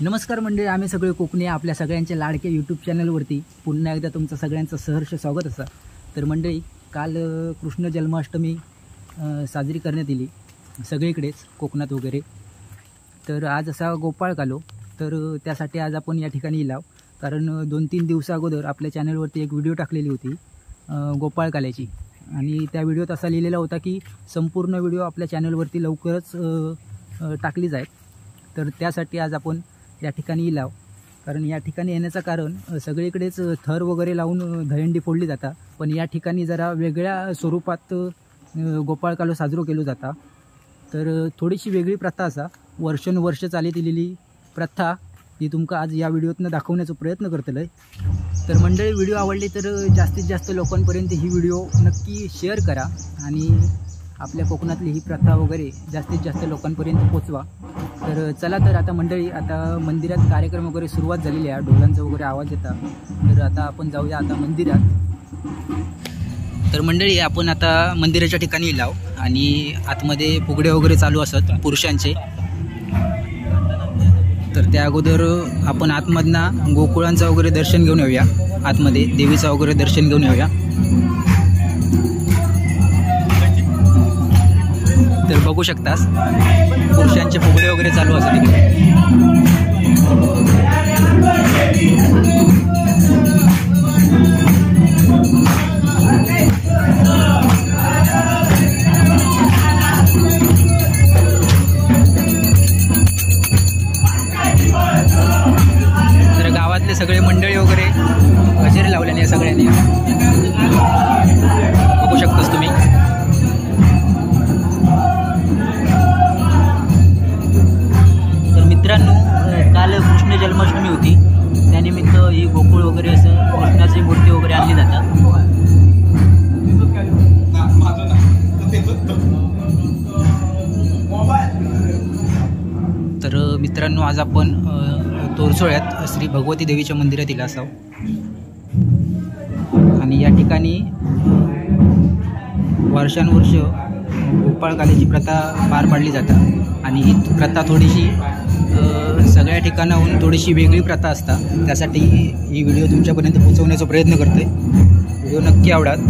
नमस्कार मंडळी, आम्ही सगळे कोकणी आपल्या सगळ्यांच्या लाडक्या यूट्यूब चॅनलवरती पुन्हा एकदा तुमचं सगळ्यांचं सहर्ष स्वागत असा। तर मंडळी, काल कृष्ण जन्माष्टमी साजरी करण्यात आली सगळीकडेच कोकणात वगैरे। तर आज असा गोपाळ आलो, तर त्यासाठी आज आपण या ठिकाणी इलाव, कारण 2-3 दिवसा अगोदर आपल्या चॅनलवरती एक व्हिडिओ टाकलेली होती गोपाळ काल्याची, आणि त्या व्हिडिओत असा लिहिलेला होता की संपूर्ण व्हिडिओ आपल्या चॅनलवरती लवकरच टाकली जाईल। तर त्यासाठी आज आपण या ठिकाणी इलाव, कारण या ठिकाणी येण्याचं कारण सगळीकडेच थर वगैरे लावून दहीहंडी फोडली जाता, पण या ठिकाणी जरा वेगळ्या स्वरूपात गोपाळ कालो साजरो केलो जाता। तर थोडीशी वेगळी प्रथा असा, वर्षानुवर्ष चालत आलेली प्रथा ती तुमका आज या व्हिडिओतनं दाखवण्याचा प्रयत्न करतलोय। तर मंडळी, व्हिडिओ आवडली तर जास्तीत जास्त लोकांपर्यंत ही व्हिडिओ नक्की शेअर करा आणि आपल्या कोकणातली ही प्रथा वगैरे जास्तीत जास्त लोकांपर्यंत पोचवा। तर चला, तर आता मंडळी, आता मंदिरात कार्यक्रम वगैरे सुरुवात झालेली आहे, ढोलांचा वगैरे आवाज येता। तर आता आपण जाऊया आता मंदिरात। तर मंडळी, आपण आता मंदिराच्या ठिकाणी इलाव आणि आतमध्ये फुगडे वगैरे चालू असत पुरुषांचे। तर त्या अगोदर आपण आतमधनं गोकुळांचं वगैरे दर्शन घेऊन येऊया, आतमध्ये देवीचं वगैरे दर्शन घेऊन येऊया। तर बघू शकतास पुरुषांचे फुगडे वगैरे चालू असतात तिकडे। तर गावातले सगळे मंडळी वगैरे हजेरी लावल्याने या सगळ्यांनी, बघू शकतास तुम्ही। मित्रांनो, काल कृष्ण जन्माष्टमी होती, त्यानिमित्त ही गोकुळ वगैरे असं कृष्णाची मूर्ती वगैरे आणली जातात। तर मित्रांनो, आज आपण तोरसोळ्यात श्री भगवती देवीच्या मंदिरात इला असाव, आणि या ठिकाणी वर्षानुवर्ष गोपाळ काल्याची प्रथा पार पाडली जातात, आणि ही प्रथा थोडीशी सगळ्या ठिकाणाहून थोडीशी वेगळी प्रथा असता, त्यासाठी ही व्हिडिओ तुमच्यापर्यंत पोहोचवण्याचा प्रयत्न करतोय। व्हिडिओ नक्की आवडाल।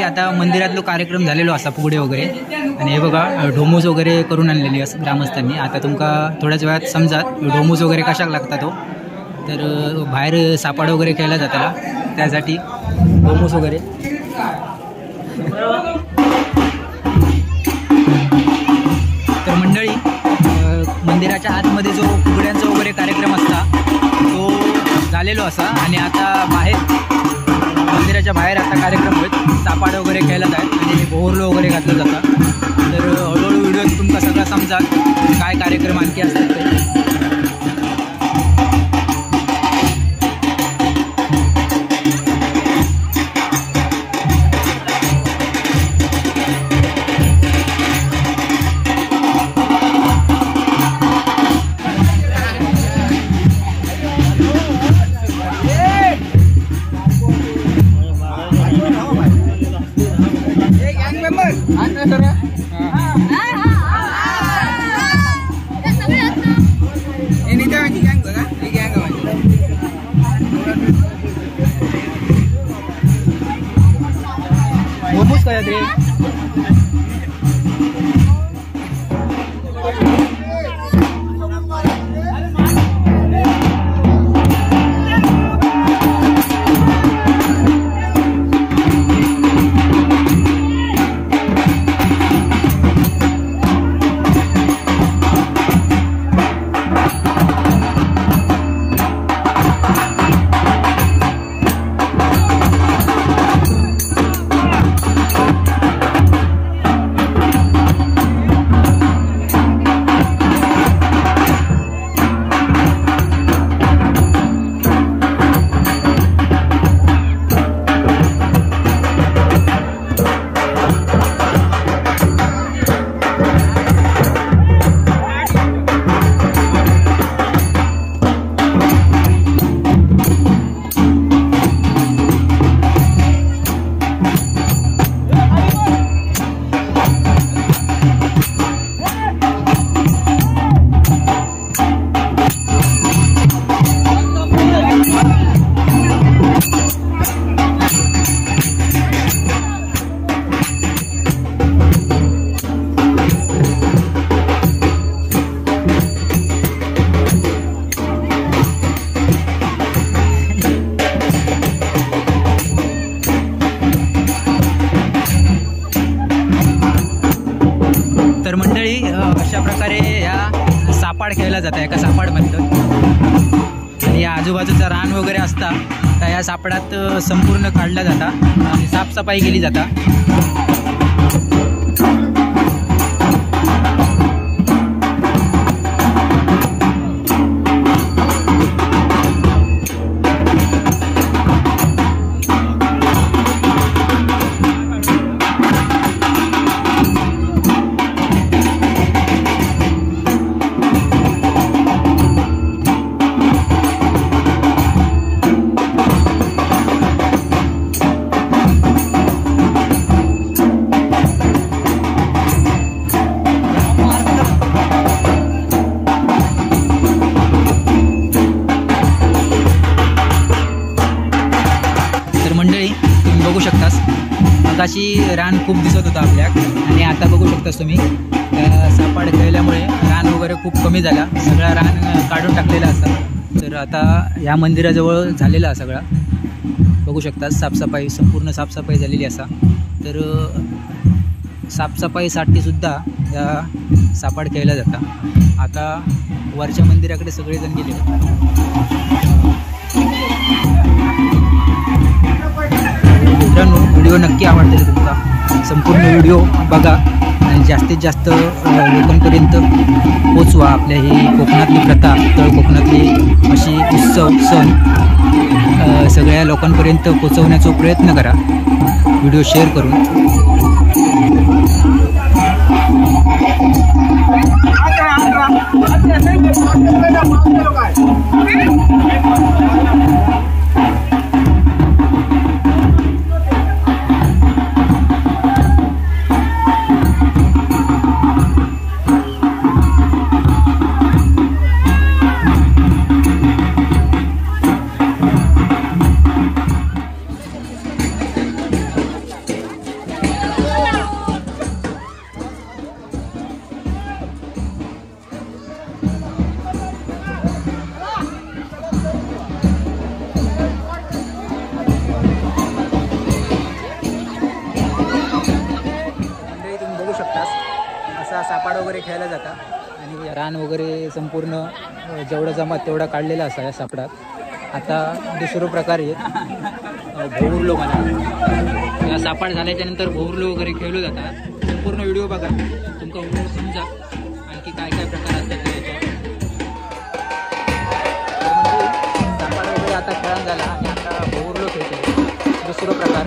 आता मंदिरातलो कार्यक्रम झालेलो असा फुगडे वगैरे आणि हे बघा ढोमूस वगैरे करून आणलेली असं ग्रामस्थांनी. आता तुमका थोड्याच वेळात समजात ढोमूस वगैरे कशाक लागता तो, तर बाहेर सापाड वगैरे केला जाताला त्यासाठी ढोमूस वगैरे. तर मंडळी मंदिराच्या आतमध्ये जो फुगड्यांचा वगैरे कार्यक्रम असता तो झालेलो असा आणि आता बाहेर मंदिराच्या बाहेर आता कार्यक्रम होत, सापाड वगैरे खेळला जात आणि बोहरलो वगैरे घातलं जातं. तर हळूहळू व्हिडिओत तुमका सगळं समजात काय कार्यक्रम आणखी असतात ते. Vamos kayak deh. केला जाता एका सापडमधलं, आणि या आजूबाजूचा रान वगैरे असता तर या सापडात संपूर्ण काढला जाता आणि साफसफाई केली जाता. बघू शकतास मगाशी रान खूप दिसत होतं आपल्या, आणि आता बघू शकतास तुम्ही सापड खेळल्यामुळे रान वगैरे खूप कमी झाला, सगळा रान काढून टाकलेला असा. तर आता या मंदिराजवळ झालेला हा सगळा बघू शकतास, साफसफाई संपूर्ण साफसफाई झालेली असा. तर साफसफाईसाठी सुद्धा या सापड खेळला जाता. आता वरच्या मंदिराकडे सगळेजण गेले. मित्रांनो, व्हिडिओ नक्की आवडतील तुमचा, संपूर्ण व्हिडिओ बघा आणि जास्तीत जास्त लोकांपर्यंत पोचवा आपल्या ही कोकणातली प्रथा, तळ कोकणातली अशी उत्सव सण सगळ्या लोकांपर्यंत पोचवण्याचा प्रयत्न करा व्हिडिओ शेअर करून. असा सापाड वगैरे खेळला जाता, आणि रान वगैरे संपूर्ण जेवढं जमात तेवढा काढलेला असा या सापडात. आता दुसरं प्रकार आहे भोवरलो म्हणा. या सापाड झाल्याच्या नंतर भोवरलो वगैरे खेळलो जातात. संपूर्ण व्हिडिओ बघा, तुमका समजा आणखी काय काय प्रकार असतात त्याच्यात. सापाड वगैरे आता खेळून झाला आणि आता भोवरलो खेळतो दुसरं प्रकार.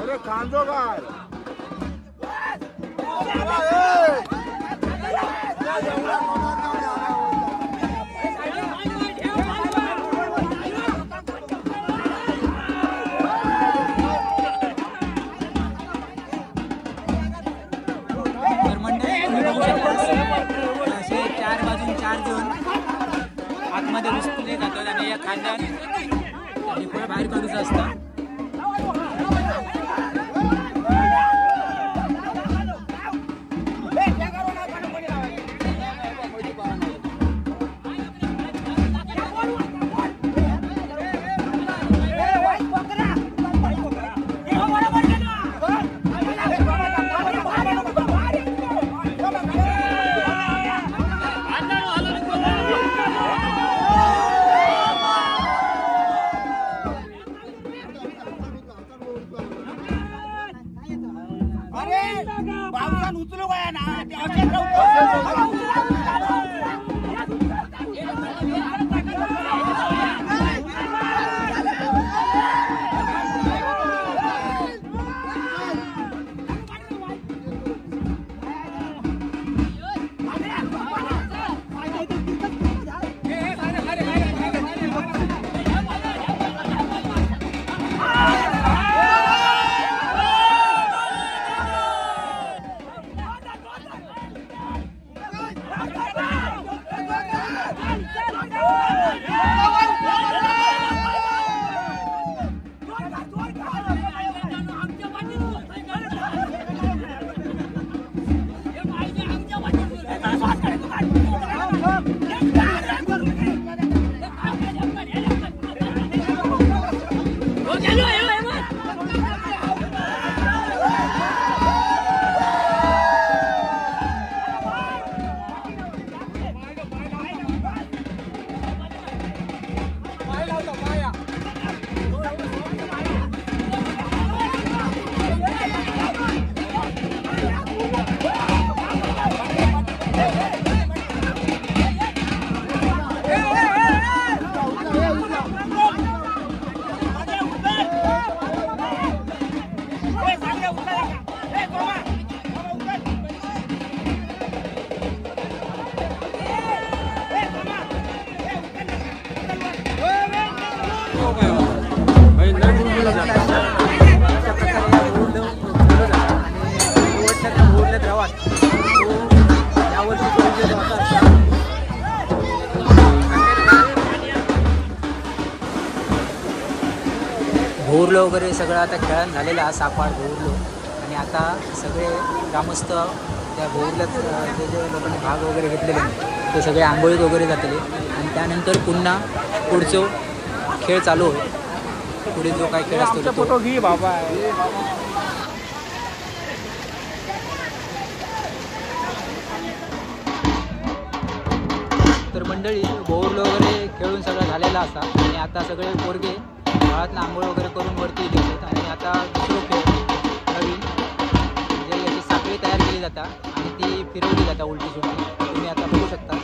अरे कांदो काय आतमध्ये घुसले जातात आणि या खांद्याने आणि फळ बाहेर काढूचं असतं. भोरलो वगैरे सगळं आता खेळण झालेला हा सापाड भोरलो आणि आता सगळे ग्रामस्थ त्या भोरल्यात जे जे लोकांनी भाग वगैरे घेतलेले ते सगळे आंघोळीत वगैरे जातले आणि त्यानंतर पुन्हा पुढचो खेळ चालू होईल. पुढे जो काय खेळ असतो फोटो घे बाबा. तर मंडळी भोरलो वगैरे खेळून सगळं झालेला असा आणि आता सगळे पोरगे गावातला आंघोळ वगैरे करून वरती गेलेत आणि आता दुसरं खेळ नवीन म्हणजे याची साखळी तयार केली जाता आणि ती फिरवली जाता उलटी सुलटी. तुम्ही आता बघू शकता.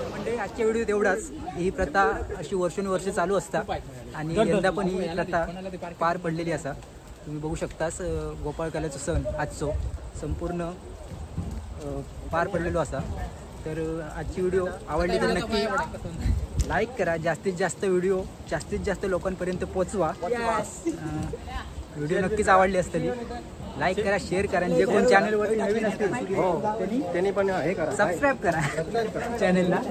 म्हणजे आजच्या व्हिडिओ तेवढाच. ही प्रथा अशी वर्षानुवर्ष चालू असता आणि यंदा पण ही प्रथा पार पडलेली असा. तुम्ही बघू शकतास गोपाळकाल्याचो सण आजचो संपूर्ण पार पडलेलो असा. तर आजची व्हिडिओ आवडली तर नक्की लाईक करा. जास्तीत जास्त व्हिडिओ जास्तीत जास्त लोकांपर्यंत पोचवा. व्हिडिओ नक्कीच आवडली असतली. लाईक करा, शेअर करा. जे कोण चॅनलवरती नवीन असतील त्यांनी पण हे करा, सबस्क्राईब करा चॅनलला.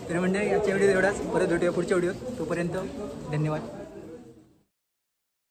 तर म्हणजे आजच्या व्हिडिओ एवढाच. परत भेटूया पुढच्या व्हिडिओत. तोपर्यंत धन्यवाद.